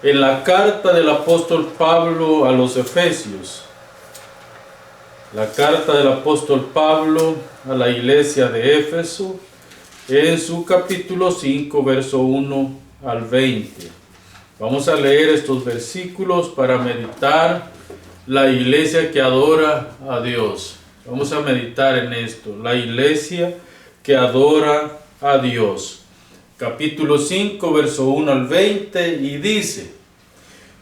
En la carta del apóstol Pablo a los Efesios. La carta del apóstol Pablo a la iglesia de Éfeso, en su capítulo 5, verso 1 al 20. Vamos a leer estos versículos para meditar la iglesia que adora a Dios. Vamos a meditar en esto, la iglesia que adora a Dios. Capítulo 5, verso 1 al 20, y dice: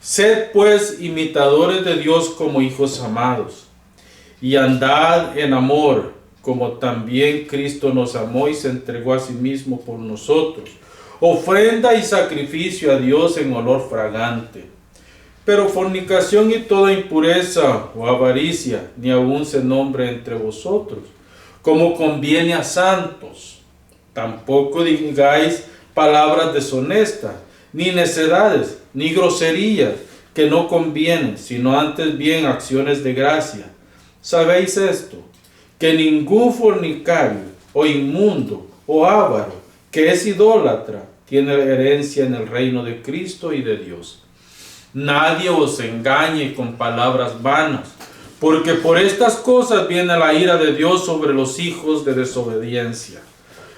Sed pues imitadores de Dios como hijos amados, y andad en amor, como también Cristo nos amó y se entregó a sí mismo por nosotros, ofrenda y sacrificio a Dios en olor fragante. Pero fornicación y toda impureza o avaricia ni aun se nombre entre vosotros, como conviene a santos. Tampoco digáis palabras deshonestas, ni necedades, ni groserías, que no convienen, sino antes bien acciones de gracia. ¿Sabéis esto? Que ningún fornicario, o inmundo, o avaro, que es idólatra, tiene herencia en el reino de Cristo y de Dios. Nadie os engañe con palabras vanas, porque por estas cosas viene la ira de Dios sobre los hijos de desobediencia.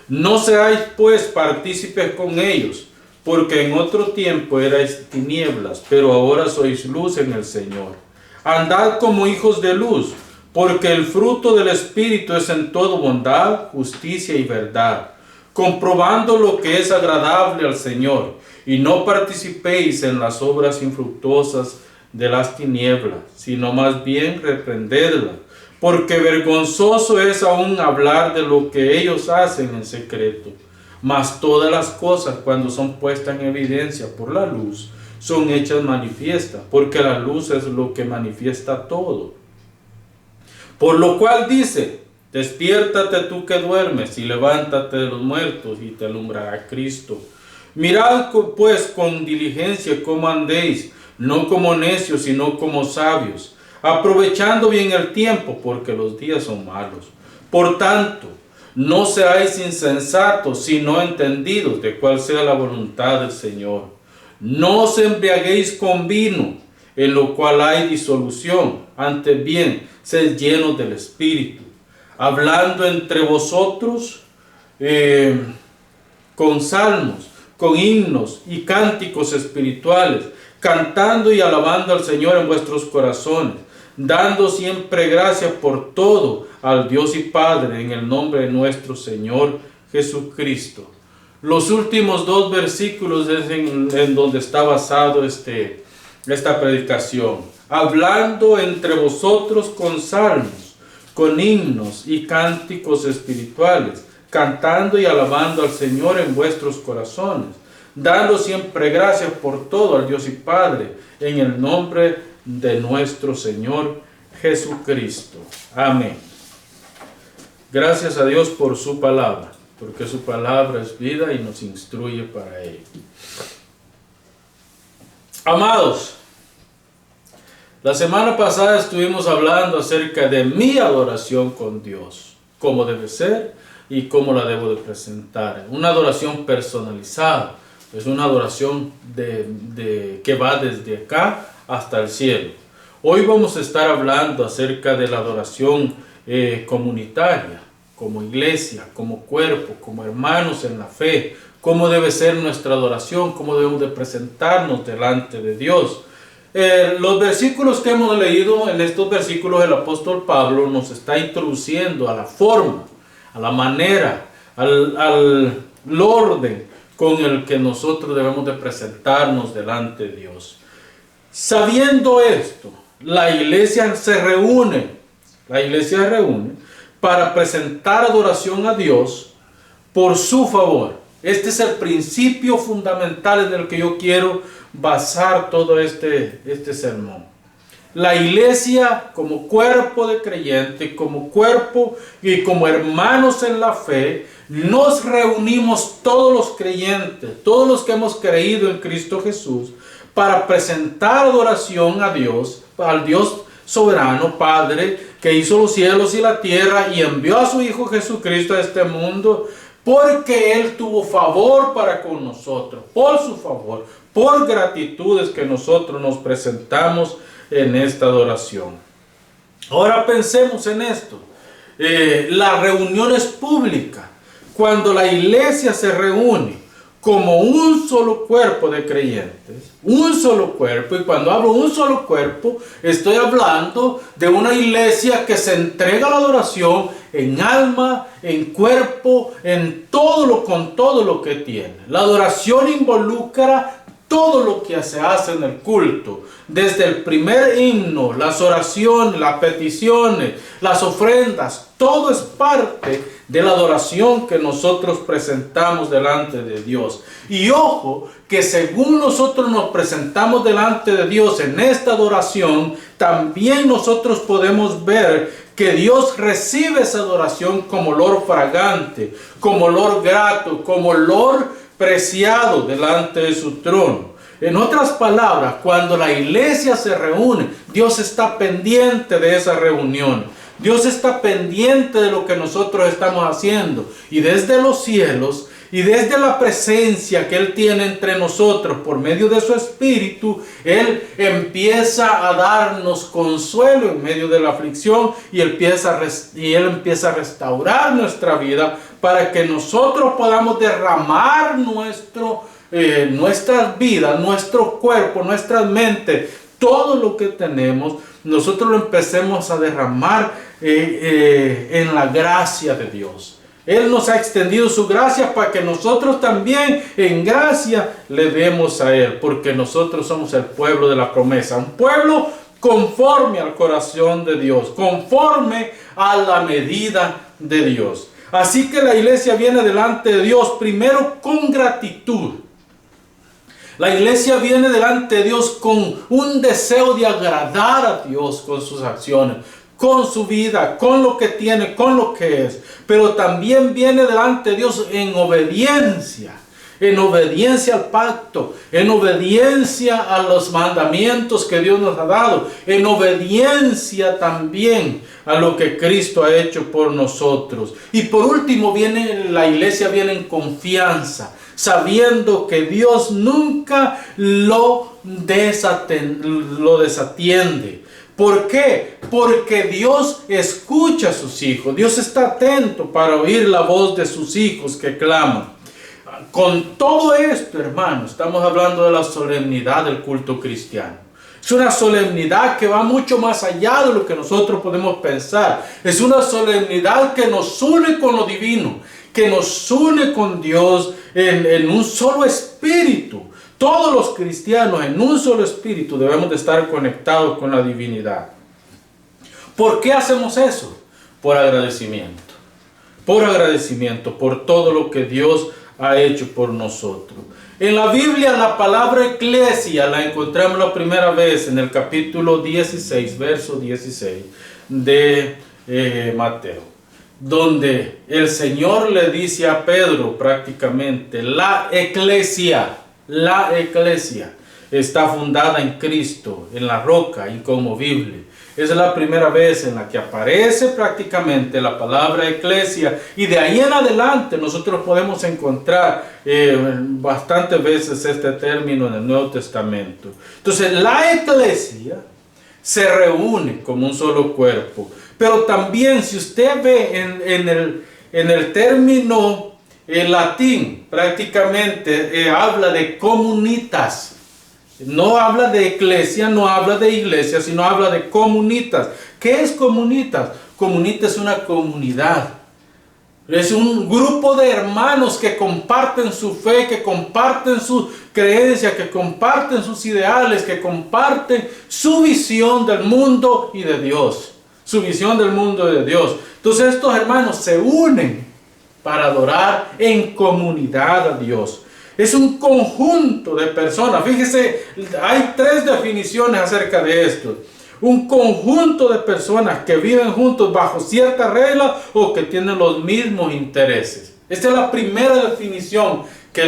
No seáis pues partícipes con ellos, porque en otro tiempo erais tinieblas, pero ahora sois luz en el Señor. Andad como hijos de luz, porque el fruto del Espíritu es en todo bondad, justicia y verdad, comprobando lo que es agradable al Señor, y no participéis en las obras infructuosas de las tinieblas, sino más bien reprendedlas, porque vergonzoso es aún hablar de lo que ellos hacen en secreto. Mas todas las cosas, cuando son puestas en evidencia por la luz, son hechas manifiestas, porque la luz es lo que manifiesta todo. Por lo cual dice: despiértate tú que duermes, y levántate de los muertos, y te alumbrará Cristo. Mirad pues con diligencia cómo andéis, no como necios, sino como sabios, aprovechando bien el tiempo, porque los días son malos. Por tanto, no seáis insensatos, sino entendidos de cuál sea la voluntad del Señor. No os embriaguéis con vino, en lo cual hay disolución, antes bien, sed llenos del Espíritu, hablando entre vosotros con salmos, con himnos y cánticos espirituales, cantando y alabando al Señor en vuestros corazones, dando siempre gracias por todo al Dios y Padre en el nombre de nuestro Señor Jesucristo. Los últimos dos versículos es en donde está basado esta predicación. Hablando entre vosotros con salmos, con himnos y cánticos espirituales, cantando y alabando al Señor en vuestros corazones, dando siempre gracias por todo al Dios y Padre en el nombre de nuestro Señor Jesucristo. Amén. Gracias a Dios por su palabra, porque su palabra es vida y nos instruye para ello. Amados, la semana pasada estuvimos hablando acerca de mi adoración con Dios, cómo debe ser y cómo la debo de presentar. Una adoración personalizada, es una adoración que va desde acá hasta el cielo. Hoy vamos a estar hablando acerca de la adoración comunitaria, como iglesia, como cuerpo, como hermanos en la fe, cómo debe ser nuestra adoración, cómo debemos de presentarnos delante de Dios. Los versículos que hemos leído, en estos versículos el apóstol Pablo nos está introduciendo a la forma, a la manera, al orden con el que nosotros debemos de presentarnos delante de Dios. Sabiendo esto, la iglesia se reúne para presentar adoración a Dios por su favor. Este es el principio fundamental en el que yo quiero basar todo este sermón. La iglesia, como cuerpo de creyentes, como cuerpo y como hermanos en la fe, nos reunimos todos los creyentes, todos los que hemos creído en Cristo Jesús, para presentar adoración a Dios, al Dios soberano, Padre, que hizo los cielos y la tierra y envió a su Hijo Jesucristo a este mundo, porque Él tuvo favor para con nosotros, por su favor, por gratitud es que nosotros nos presentamos en esta adoración. Ahora pensemos en esto. Las reuniones públicas, cuando la iglesia se reúne como un solo cuerpo de creyentes, un solo cuerpo, y cuando hablo un solo cuerpo, estoy hablando de una iglesia que se entrega a la adoración en alma, en cuerpo, con todo lo que tiene. La adoración involucra todo lo que se hace en el culto, desde el primer himno, las oraciones, las peticiones, las ofrendas, todo es parte de la adoración que nosotros presentamos delante de Dios. Y ojo, que según nosotros nos presentamos delante de Dios en esta adoración, también nosotros podemos ver que Dios recibe esa adoración como olor fragante, como olor grato, como olor preciado delante de su trono. En otras palabras, cuando la iglesia se reúne, Dios está pendiente de esa reunión. Dios está pendiente de lo que nosotros estamos haciendo. Y desde los cielos y desde la presencia que Él tiene entre nosotros por medio de su Espíritu, Él empieza a darnos consuelo en medio de la aflicción y Él empieza a restaurar nuestra vida para que nosotros podamos derramar nuestras vidas, nuestro cuerpo, nuestras mentes, todo lo que tenemos, nosotros lo empecemos a derramar en la gracia de Dios. Él nos ha extendido su gracia para que nosotros también en gracia le demos a Él, porque nosotros somos el pueblo de la promesa, un pueblo conforme al corazón de Dios, conforme a la medida de Dios. Así que la iglesia viene delante de Dios primero con gratitud. La iglesia viene delante de Dios con un deseo de agradar a Dios con sus acciones, con su vida, con lo que tiene, con lo que es. Pero también viene delante de Dios en obediencia al pacto, en obediencia a los mandamientos que Dios nos ha dado, en obediencia también a lo que Cristo ha hecho por nosotros. Y por último la iglesia viene en confianza, sabiendo que Dios nunca lo desatiende. ¿Por qué? Porque Dios escucha a sus hijos. Dios está atento para oír la voz de sus hijos que claman. Con todo esto, hermanos, estamos hablando de la solemnidad del culto cristiano. Es una solemnidad que va mucho más allá de lo que nosotros podemos pensar. Es una solemnidad que nos une con lo divino, que nos une con Dios en un solo espíritu. Todos los cristianos en un solo espíritu debemos de estar conectados con la divinidad. ¿Por qué hacemos eso? Por agradecimiento. Por agradecimiento por todo lo que Dios ha hecho por nosotros. En la Biblia la palabra eclesia la encontramos la primera vez en el capítulo 16, verso 16 de Mateo, donde el Señor le dice a Pedro prácticamente, la iglesia está fundada en Cristo, en la roca inconmovible. Esa es la primera vez en la que aparece prácticamente la palabra iglesia, y de ahí en adelante nosotros podemos encontrar bastantes veces este término en el Nuevo Testamento. Entonces la iglesia se reúne como un solo cuerpo, pero también si usted ve en el término latín, prácticamente habla de comunitas. No habla de iglesia, no habla de iglesia, sino habla de comunitas. ¿Qué es comunitas? Comunitas es una comunidad. Es un grupo de hermanos que comparten su fe, que comparten sus creencias, que comparten sus ideales, que comparten su visión del mundo y de Dios. Su visión del mundo y de Dios. Entonces estos hermanos se unen para adorar en comunidad a Dios. Es un conjunto de personas. Fíjese, hay 3 definiciones acerca de esto. Un conjunto de personas que viven juntos bajo cierta regla o que tienen los mismos intereses. Esta es la primera definición que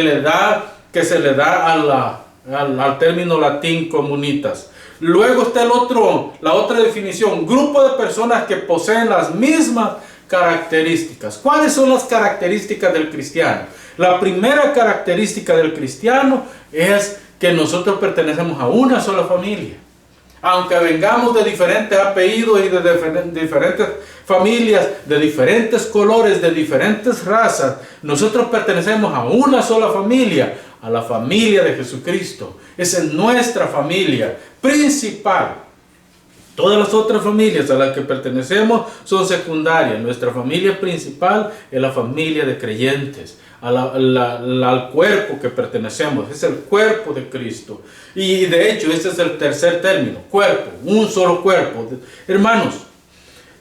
se le da al término latín comunitas. Luego está la otra definición, grupo de personas que poseen las mismas características. ¿Cuáles son las características del cristiano? La primera característica del cristiano es que nosotros pertenecemos a una sola familia. Aunque vengamos de diferentes apellidos y de diferentes familias, de diferentes colores, de diferentes razas, nosotros pertenecemos a una sola familia, a la familia de Jesucristo. Esa es nuestra familia principal. Todas las otras familias a las que pertenecemos son secundarias. Nuestra familia principal es la familia de creyentes, al cuerpo que pertenecemos. Es el cuerpo de Cristo. Y de hecho, ese es el tercer término, cuerpo, un solo cuerpo. Hermanos,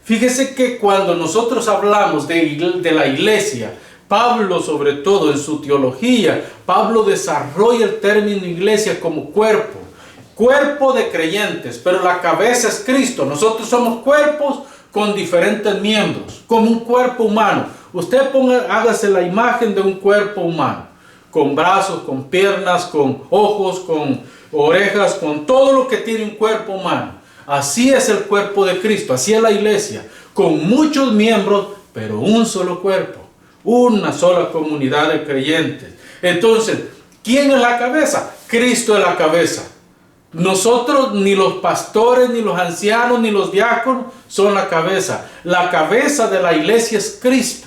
fíjese que cuando nosotros hablamos de la iglesia, Pablo, sobre todo en su teología, Pablo desarrolla el término iglesia como cuerpo. Cuerpo de creyentes, pero la cabeza es Cristo. Nosotros somos cuerpos con diferentes miembros, como un cuerpo humano. Usted hágase la imagen de un cuerpo humano, con brazos, con piernas, con ojos, con orejas, con todo lo que tiene un cuerpo humano. Así es el cuerpo de Cristo, así es la iglesia, con muchos miembros, pero un solo cuerpo, una sola comunidad de creyentes. Entonces, ¿quién es la cabeza? Cristo es la cabeza. Nosotros, ni los pastores, ni los ancianos, ni los diáconos son la cabeza. La cabeza de la iglesia es Cristo.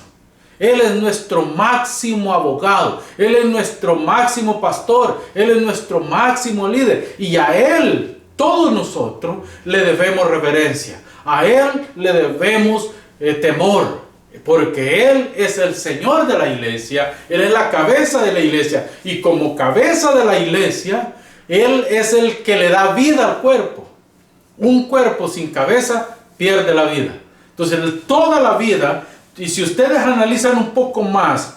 Él es nuestro máximo abogado. Él es nuestro máximo pastor. Él es nuestro máximo líder. Y a Él, todos nosotros, le debemos reverencia. A Él le debemos temor. Porque Él es el Señor de la iglesia. Él es la cabeza de la iglesia. Y como cabeza de la iglesia, Él es el que le da vida al cuerpo. Un cuerpo sin cabeza pierde la vida. Entonces, toda la vida, y si ustedes analizan un poco más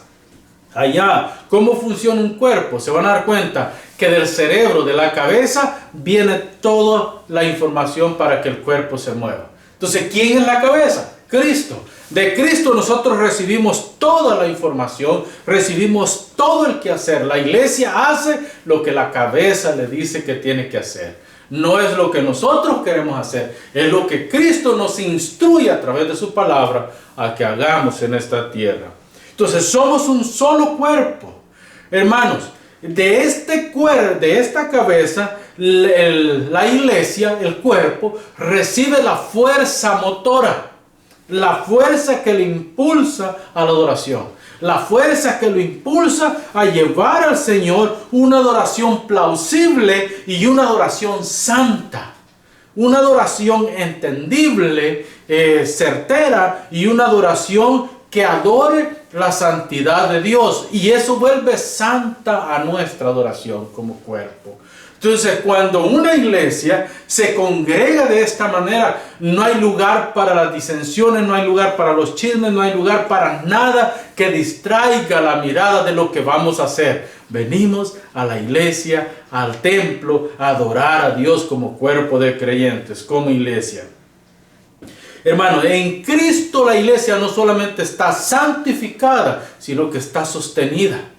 allá cómo funciona un cuerpo, se van a dar cuenta que del cerebro, de la cabeza, viene toda la información para que el cuerpo se mueva. Entonces, ¿quién es la cabeza? Cristo. De Cristo nosotros recibimos toda la información, recibimos todo el quehacer. La iglesia hace lo que la cabeza le dice que tiene que hacer. No es lo que nosotros queremos hacer, es lo que Cristo nos instruye a través de su palabra a que hagamos en esta tierra. Entonces somos un solo cuerpo. Hermanos, de esta cabeza, la iglesia, el cuerpo, recibe la fuerza motora. La fuerza que le impulsa a la adoración. La fuerza que lo impulsa a llevar al Señor una adoración plausible y una adoración santa. Una adoración entendible, certera, y una adoración que adore la santidad de Dios. Y eso vuelve santa a nuestra adoración como cuerpo. Entonces, cuando una iglesia se congrega de esta manera, no hay lugar para las disensiones, no hay lugar para los chismes, no hay lugar para nada que distraiga la mirada de lo que vamos a hacer. Venimos a la iglesia, al templo, a adorar a Dios como cuerpo de creyentes, como iglesia. Hermano, en Cristo la iglesia no solamente está santificada, sino que está sostenida.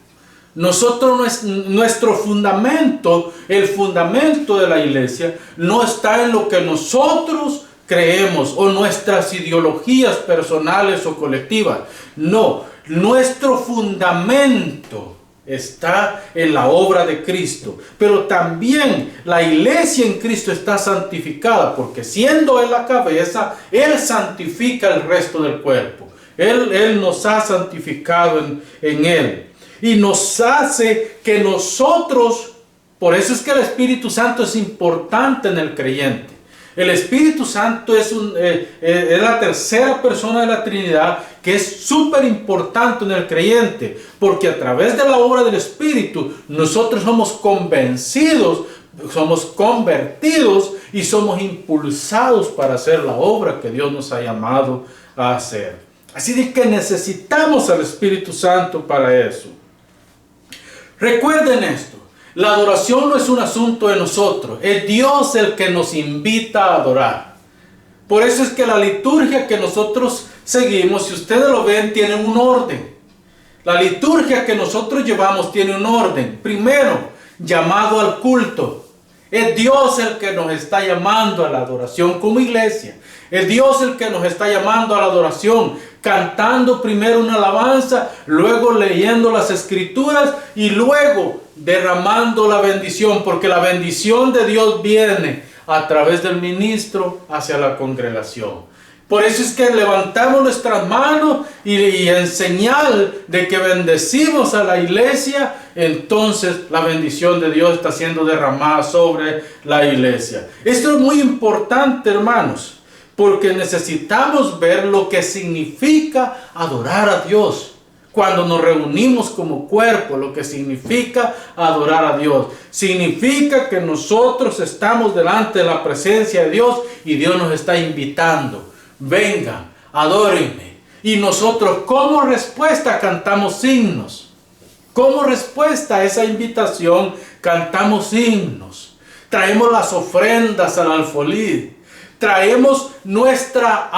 Nosotros, nuestro fundamento, el fundamento de la iglesia, no está en lo que nosotros creemos o nuestras ideologías personales o colectivas. No, nuestro fundamento está en la obra de Cristo. Pero también la iglesia en Cristo está santificada, porque siendo Él la cabeza, Él santifica el resto del cuerpo. Él nos ha santificado en Él. Y nos hace que nosotros, por eso es que el Espíritu Santo es importante en el creyente. El Espíritu Santo es la tercera persona de la Trinidad, que es súper importante en el creyente, porque a través de la obra del Espíritu nosotros somos convencidos, somos convertidos y somos impulsados para hacer la obra que Dios nos ha llamado a hacer. Así de que necesitamos al Espíritu Santo para eso. Recuerden esto, la adoración no es un asunto de nosotros, es Dios el que nos invita a adorar. Por eso es que la liturgia que nosotros seguimos, si ustedes lo ven, tiene un orden. La liturgia que nosotros llevamos tiene un orden. Primero, llamado al culto. Es Dios el que nos está llamando a la adoración como iglesia. Es Dios el que nos está llamando a la adoración, cantando primero una alabanza, luego leyendo las escrituras y luego derramando la bendición, porque la bendición de Dios viene a través del ministro hacia la congregación. Por eso es que levantamos nuestras manos y en señal de que bendecimos a la iglesia, entonces la bendición de Dios está siendo derramada sobre la iglesia. Esto es muy importante, hermanos, porque necesitamos ver lo que significa adorar a Dios. Cuando nos reunimos como cuerpo, lo que significa adorar a Dios. Significa que nosotros estamos delante de la presencia de Dios y Dios nos está invitando. Vengan, adórenme. Y nosotros como respuesta cantamos himnos. Como respuesta a esa invitación cantamos himnos. Traemos las ofrendas al alfolí. Traemos nuestras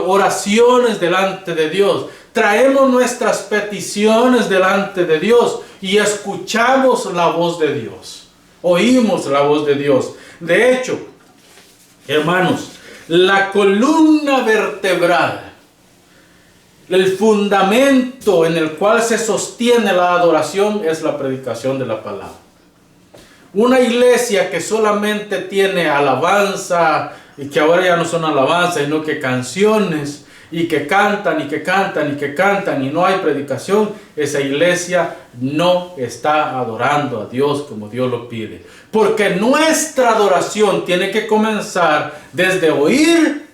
oraciones delante de Dios. Traemos nuestras peticiones delante de Dios y escuchamos la voz de Dios. Oímos la voz de Dios. De hecho, hermanos, la columna vertebral, el fundamento en el cual se sostiene la adoración es la predicación de la palabra. Una iglesia que solamente tiene alabanza, y que ahora ya no son alabanzas, sino que canciones, y que cantan, y que cantan, y que cantan, y no hay predicación, esa iglesia no está adorando a Dios como Dios lo pide. Porque nuestra adoración tiene que comenzar desde oír,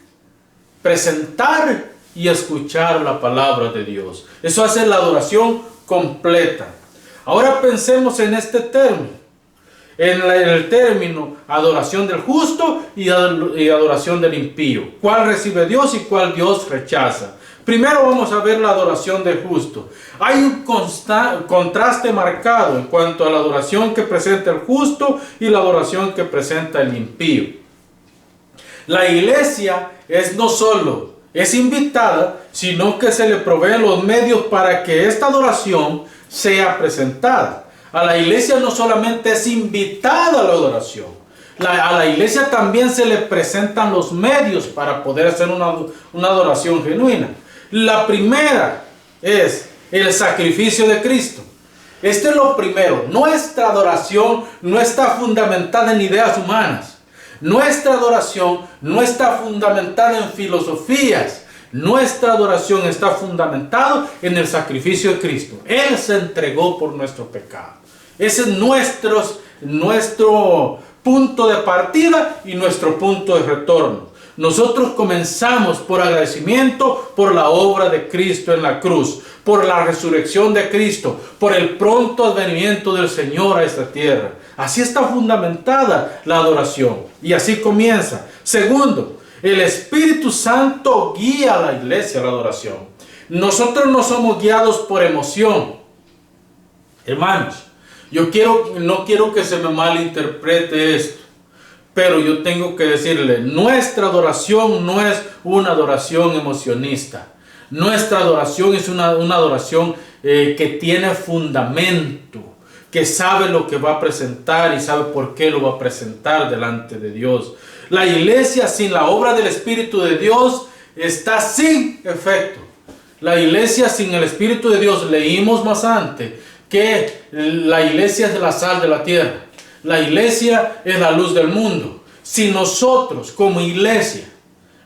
presentar y escuchar la palabra de Dios. Eso hace la adoración completa. Ahora pensemos en este término. En el término adoración del justo y adoración del impío. ¿Cuál recibe Dios y cuál Dios rechaza? Primero vamos a ver la adoración del justo. Hay un contraste marcado en cuanto a la adoración que presenta el justo y la adoración que presenta el impío. La iglesia no solo es invitada, sino que se le proveen los medios para que esta adoración sea presentada. A la iglesia no solamente es invitada a la adoración, a la iglesia también se le presentan los medios para poder hacer una adoración genuina. La primera es el sacrificio de Cristo. Este es lo primero. Nuestra adoración no está fundamentada en ideas humanas. Nuestra adoración no está fundamentada en filosofías. Nuestra adoración está fundamentada en el sacrificio de Cristo. Él se entregó por nuestro pecado. Ese es nuestro punto de partida y nuestro punto de retorno. Nosotros comenzamos por agradecimiento por la obra de Cristo en la cruz, por la resurrección de Cristo, por el pronto advenimiento del Señor a esta tierra. Así está fundamentada la adoración y así comienza. Segundo, el Espíritu Santo guía a la iglesia a la adoración. Nosotros no somos guiados por emoción. Hermanos, no quiero que se me malinterprete esto, pero yo tengo que decirle, nuestra adoración no es una adoración emocionista. Nuestra adoración es una adoración que tiene fundamento, que sabe lo que va a presentar y sabe por qué lo va a presentar delante de Dios. La iglesia sin la obra del Espíritu de Dios está sin efecto. La iglesia sin el Espíritu de Dios, leímos más antes, que la iglesia es la sal de la tierra. La iglesia es la luz del mundo. Si nosotros como iglesia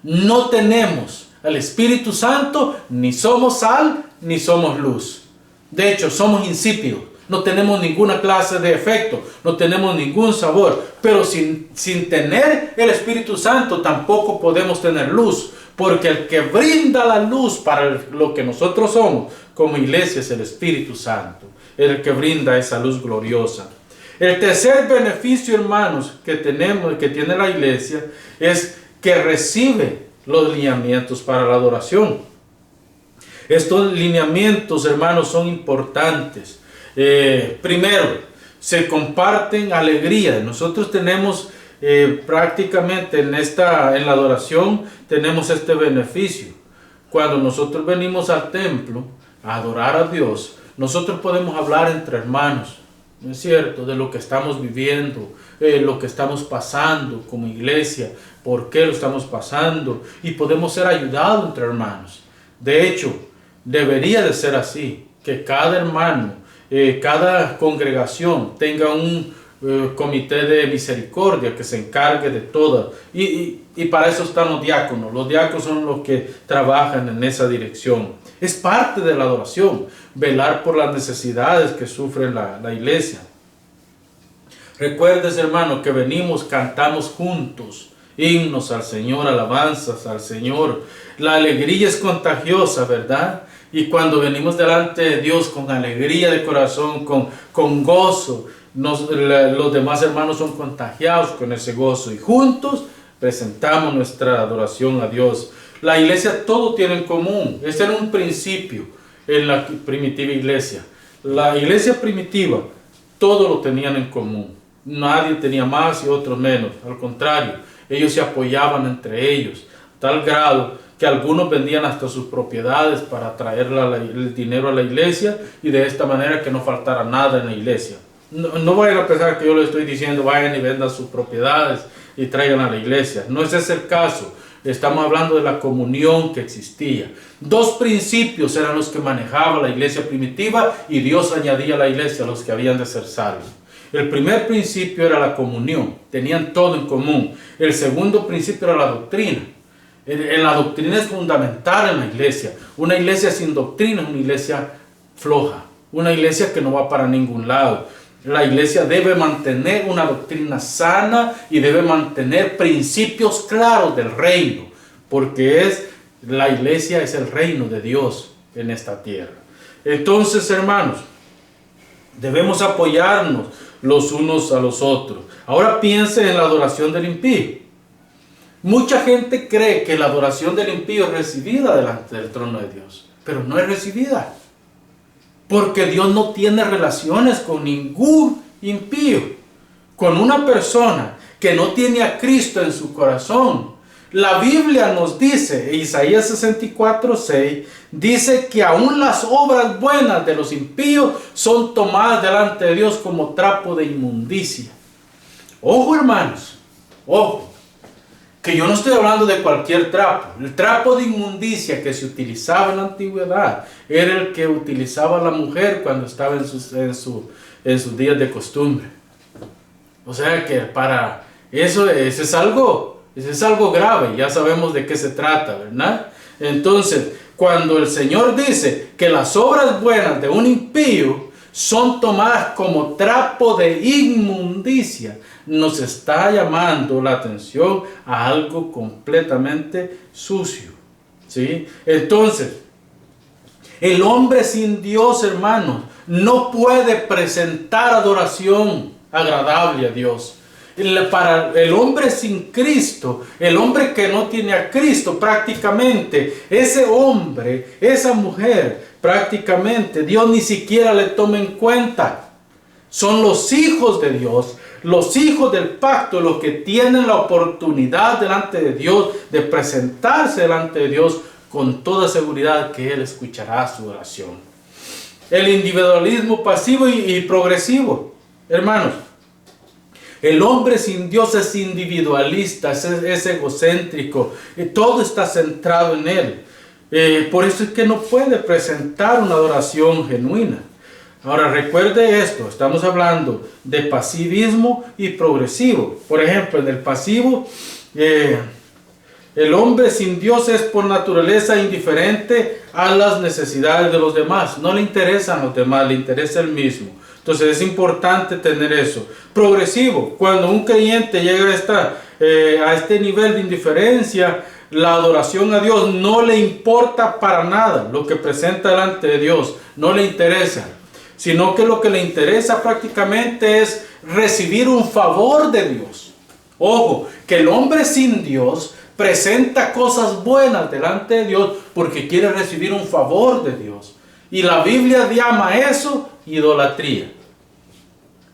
no tenemos al Espíritu Santo, ni somos sal, ni somos luz. De hecho, somos insípidos. No tenemos ninguna clase de efecto, no tenemos ningún sabor. Pero sin tener el Espíritu Santo tampoco podemos tener luz. Porque el que brinda la luz para lo que nosotros somos como iglesia es el Espíritu Santo. El que brinda esa luz gloriosa. El tercer beneficio, hermanos, que tiene la iglesia es que recibe los lineamientos para la adoración. Estos lineamientos, hermanos, son importantes. Primero, se comparten alegría. Nosotros tenemos prácticamente en la adoración tenemos este beneficio. Cuando nosotros venimos al templo a adorar a Dios, nosotros podemos hablar entre hermanos, ¿no es cierto?, de lo que estamos viviendo, lo que estamos pasando como iglesia, por qué lo estamos pasando, y podemos ser ayudados entre hermanos. De hecho, debería de ser así, que cada hermano, cada congregación tenga un comité de misericordia que se encargue de todas, y para eso están los diáconos. Los diáconos son los que trabajan en esa dirección. Es parte de la adoración, velar por las necesidades que sufre la iglesia. Recuerdes, hermano, que venimos, cantamos juntos himnos al Señor, alabanzas al Señor. La alegría es contagiosa, ¿verdad? Y cuando venimos delante de Dios con alegría de corazón, con gozo, los demás hermanos son contagiados con ese gozo, y juntos presentamos nuestra adoración a Dios. La iglesia todo tiene en común. Este era un principio en la primitiva iglesia. La iglesia primitiva todo lo tenían en común. Nadie tenía más y otros menos. Al contrario, ellos se apoyaban entre ellos, a tal grado que algunos vendían hasta sus propiedades para traer el dinero a la iglesia, y de esta manera que no faltara nada en la iglesia. No vayan a pensar que yo les estoy diciendo vayan y vendan sus propiedades y traigan a la iglesia. No ese es el caso. Estamos hablando de la comunión que existía. Dos principios eran los que manejaba la iglesia primitiva, y Dios añadía a la iglesia a los que habían de ser salvos. El primer principio era la comunión, tenían todo en común. El segundo principio era la doctrina. La doctrina es fundamental en la iglesia. Una iglesia sin doctrina es una iglesia floja, una iglesia que no va para ningún lado. La iglesia debe mantener una doctrina sana y debe mantener principios claros del reino, porque la iglesia es el reino de Dios en esta tierra. Entonces, hermanos, debemos apoyarnos los unos a los otros. Ahora piense en la adoración del impío. Mucha gente cree que la adoración del impío es recibida delante del trono de Dios, pero no es recibida, porque Dios no tiene relaciones con ningún impío. Con una persona que no tiene a Cristo en su corazón, la Biblia nos dice, Isaías 64:6, dice que aún las obras buenas de los impíos son tomadas delante de Dios como trapo de inmundicia. Ojo, hermanos, ojo, que yo no estoy hablando de cualquier trapo. El trapo de inmundicia que se utilizaba en la antigüedad era el que utilizaba la mujer cuando estaba en sus días de costumbre. O sea que para eso es algo grave. Ya sabemos de qué se trata, ¿verdad? Entonces, cuando el Señor dice que las obras buenas de un impío son tomadas como trapo de inmundicia, nos está llamando la atención a algo completamente sucio, ¿sí? Entonces, el hombre sin Dios, hermanos, no puede presentar adoración agradable a Dios. Para el hombre sin Cristo, el hombre que no tiene a Cristo, prácticamente ese hombre, esa mujer, prácticamente Dios ni siquiera le toma en cuenta. Son los hijos de Dios, los hijos del pacto, los que tienen la oportunidad delante de Dios de presentarse delante de Dios con toda seguridad que Él escuchará su oración. El individualismo pasivo y progresivo, hermanos. El hombre sin Dios es individualista, es egocéntrico, todo está centrado en él. Por eso es que no puede presentar una adoración genuina. Ahora recuerde esto, estamos hablando de pasivismo y progresivo. Por ejemplo, en el pasivo, el hombre sin Dios es por naturaleza indiferente a las necesidades de los demás. No le interesan los demás, le interesa el mismo. Entonces es importante tener eso. Progresivo, cuando un creyente llega a este nivel de indiferencia, la adoración a Dios no le importa para nada lo que presenta delante de Dios, no le interesa, sino que lo que le interesa prácticamente es recibir un favor de Dios. Ojo, que el hombre sin Dios presenta cosas buenas delante de Dios porque quiere recibir un favor de Dios. Y la Biblia llama eso idolatría.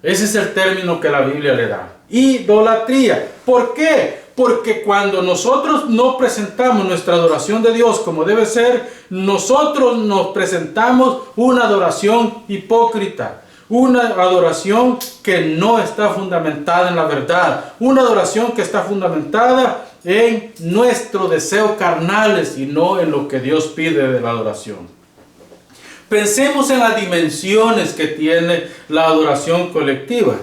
Ese es el término que la Biblia le da. Idolatría. ¿Por qué? Porque cuando nosotros no presentamos nuestra adoración de Dios como debe ser, nosotros nos presentamos una adoración hipócrita, una adoración que no está fundamentada en la verdad, una adoración que está fundamentada en nuestros deseos carnales y no en lo que Dios pide de la adoración. Pensemos en las dimensiones que tiene la adoración colectiva.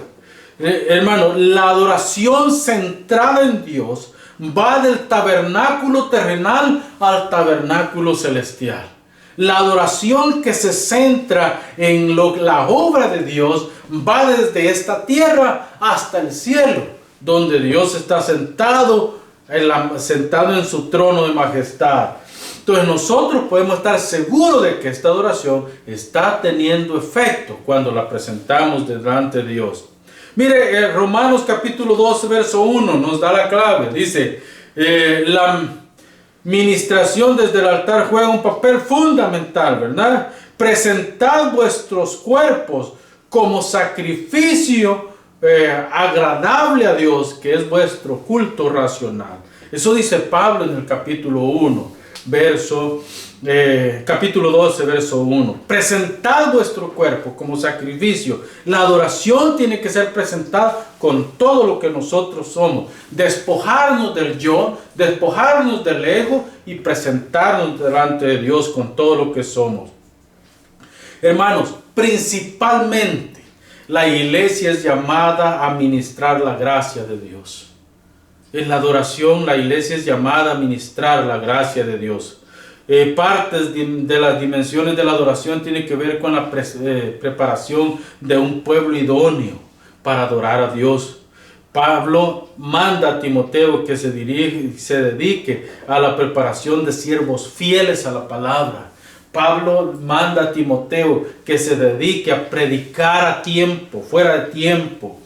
Hermano, la adoración centrada en Dios va del tabernáculo terrenal al tabernáculo celestial. La adoración que se centra en la obra de Dios va desde esta tierra hasta el cielo, donde Dios está sentado en su trono de majestad. Entonces nosotros podemos estar seguros de que esta adoración está teniendo efecto cuando la presentamos delante de Dios. Mire, Romanos capítulo 12, verso 1 nos da la clave. Dice, la ministración desde el altar juega un papel fundamental, ¿verdad? Presentad vuestros cuerpos como sacrificio agradable a Dios, que es vuestro culto racional. Eso dice Pablo en el capítulo 1, capítulo 12, verso 1. Presentad vuestro cuerpo como sacrificio. La adoración tiene que ser presentada con todo lo que nosotros somos. Despojarnos del yo, despojarnos del ego y presentarnos delante de Dios con todo lo que somos. Hermanos, principalmente la iglesia es llamada a ministrar la gracia de Dios. En la adoración, la iglesia es llamada a ministrar la gracia de Dios. Partes de las dimensiones de la adoración tienen que ver con la preparación de un pueblo idóneo para adorar a Dios. Pablo manda a Timoteo que se dedique a la preparación de siervos fieles a la palabra. Pablo manda a Timoteo que se dedique a predicar a tiempo, fuera de tiempo,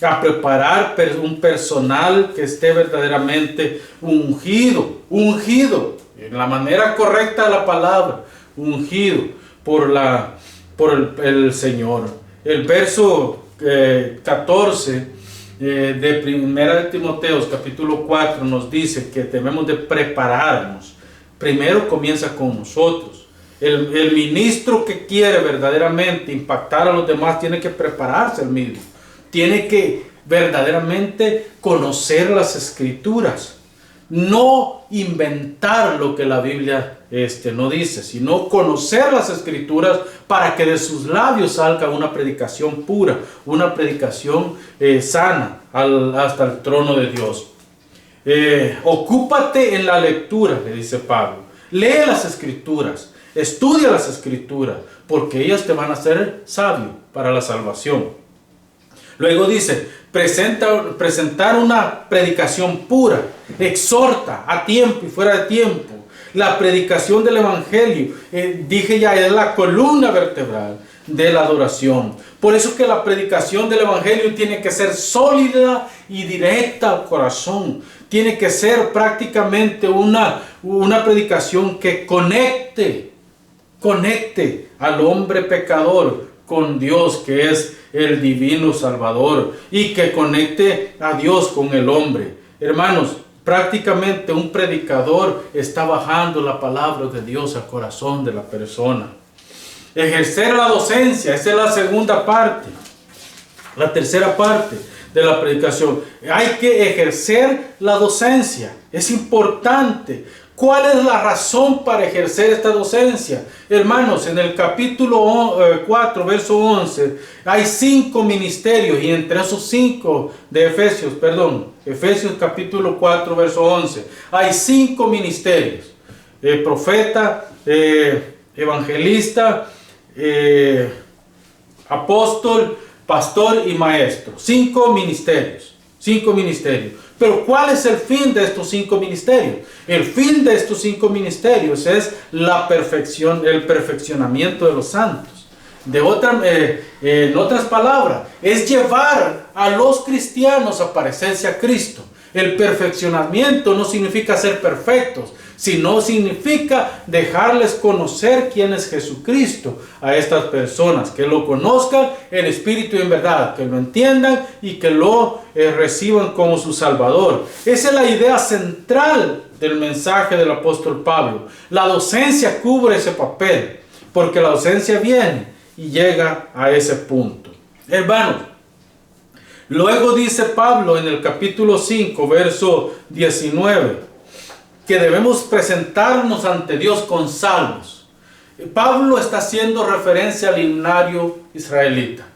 a preparar un personal que esté verdaderamente ungido, en la manera correcta de la palabra, ungido por el Señor. El verso 14 de Primera de Timoteo, capítulo 4, nos dice que debemos de prepararnos. Primero comienza con nosotros. El ministro que quiere verdaderamente impactar a los demás tiene que prepararse el mismo. Tiene que verdaderamente conocer las Escrituras. No inventar lo que la Biblia no dice, sino conocer las Escrituras para que de sus labios salga una predicación pura, una predicación sana hasta el trono de Dios. Ocúpate en la lectura, le dice Pablo. Lee las Escrituras, estudia las Escrituras, porque ellas te van a hacer sabio para la salvación. Luego dice, presentar una predicación pura, exhorta a tiempo y fuera de tiempo. La predicación del Evangelio, dije ya, es la columna vertebral de la adoración. Por eso que la predicación del Evangelio tiene que ser sólida y directa al corazón. Tiene que ser prácticamente una predicación que conecte al hombre pecador con Dios, que es el divino Salvador, y que conecte a Dios con el hombre. Hermanos, prácticamente un predicador está bajando la palabra de Dios al corazón de la persona. Ejercer la docencia, esa es la segunda parte. La tercera parte de la predicación, hay que ejercer la docencia, es importante. ¿Cuál es la razón para ejercer esta docencia? Hermanos, en el capítulo 4, verso 11, hay 5 ministerios, y entre esos 5 de Efesios capítulo 4, verso 11, hay 5 ministerios. Profeta, evangelista, apóstol, pastor y maestro. 5 ministerios. Pero ¿cuál es el fin de estos 5 ministerios? El fin de estos 5 ministerios es la perfección, el perfeccionamiento de los santos. En otras palabras, es llevar a los cristianos a parecerse a Cristo. El perfeccionamiento no significa ser perfectos, sino significa dejarles conocer quién es Jesucristo a estas personas, que lo conozcan en espíritu y en verdad, que lo entiendan y que lo reciban como su Salvador. Esa es la idea central del mensaje del apóstol Pablo. La docencia cubre ese papel, porque la docencia viene y llega a ese punto. Hermanos, luego dice Pablo en el capítulo 5, verso 19, que debemos presentarnos ante Dios con salmos. Pablo está haciendo referencia al himnario israelita.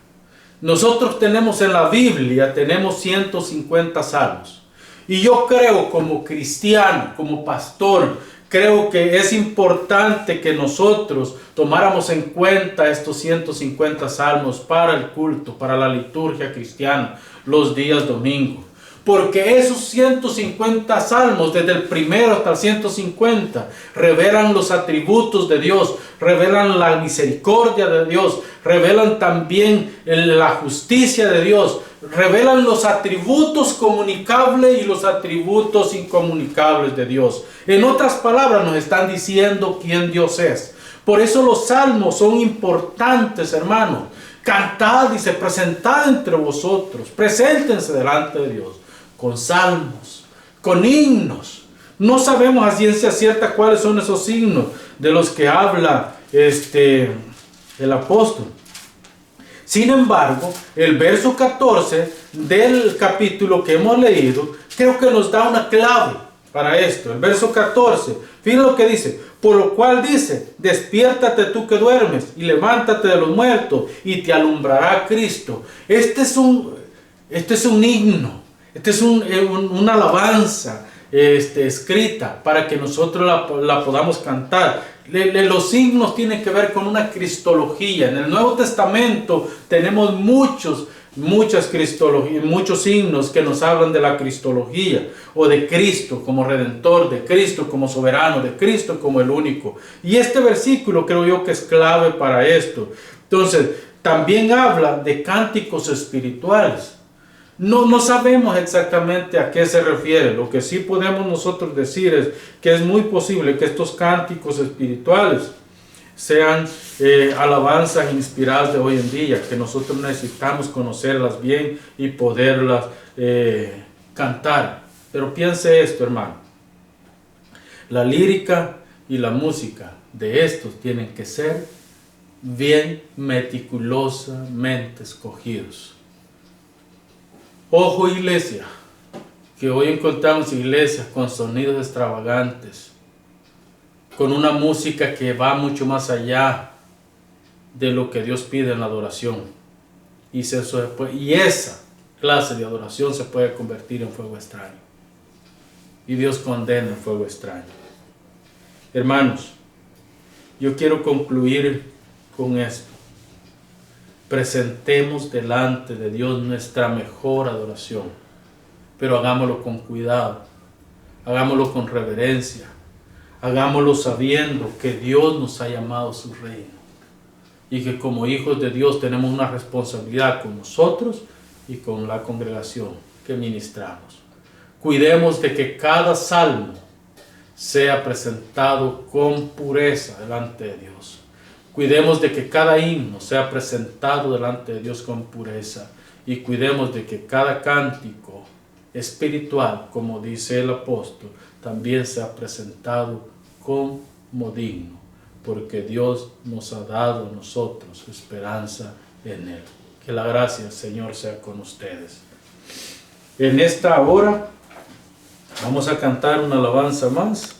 Nosotros tenemos en la Biblia, tenemos 150 salmos. Y yo creo, como cristiano, como pastor, creo que es importante que nosotros tomáramos en cuenta estos 150 salmos para el culto, para la liturgia cristiana, los días domingos. Porque esos 150 salmos, desde el primero hasta el 150, revelan los atributos de Dios, revelan la misericordia de Dios, revelan también la justicia de Dios, revelan los atributos comunicables y los atributos incomunicables de Dios. En otras palabras, nos están diciendo quién Dios es. Por eso los salmos son importantes, hermanos. Cantad, dice, presentad entre vosotros, preséntense delante de Dios con salmos, con himnos. No sabemos a ciencia cierta cuáles son esos himnos de los que habla el apóstol. Sin embargo, el verso 14 del capítulo que hemos leído, creo que nos da una clave para esto. El verso 14, fíjense lo que dice: por lo cual dice, despiértate tú que duermes y levántate de los muertos y te alumbrará Cristo. Este es un himno, este es una alabanza escrita para que nosotros la podamos cantar. Los himnos tienen que ver con una cristología. En el Nuevo Testamento tenemos muchas cristologías, muchos himnos que nos hablan de la cristología o de Cristo como Redentor, de Cristo como soberano, de Cristo como el único. Y este versículo creo yo que es clave para esto. Entonces, también habla de cánticos espirituales. No sabemos exactamente a qué se refiere. Lo que sí podemos nosotros decir es que es muy posible que estos cánticos espirituales sean alabanzas inspiradas de hoy en día, que nosotros necesitamos conocerlas bien y poderlas cantar. Pero piense esto, hermano. La lírica y la música de estos tienen que ser bien meticulosamente escogidos. Ojo, iglesia, que hoy encontramos iglesias con sonidos extravagantes, con una música que va mucho más allá de lo que Dios pide en la adoración. Y esa clase de adoración se puede convertir en fuego extraño. Y Dios condena el fuego extraño. Hermanos, yo quiero concluir con esto. Presentemos delante de Dios nuestra mejor adoración, pero hagámoslo con cuidado, hagámoslo con reverencia, hagámoslo sabiendo que Dios nos ha llamado a su reino y que como hijos de Dios tenemos una responsabilidad con nosotros y con la congregación que ministramos. Cuidemos de que cada salmo sea presentado con pureza delante de Dios. Cuidemos de que cada himno sea presentado delante de Dios con pureza, y cuidemos de que cada cántico espiritual, como dice el apóstol, también sea presentado como digno, porque Dios nos ha dado a nosotros esperanza en Él. Que la gracia del Señor sea con ustedes. En esta hora vamos a cantar una alabanza más.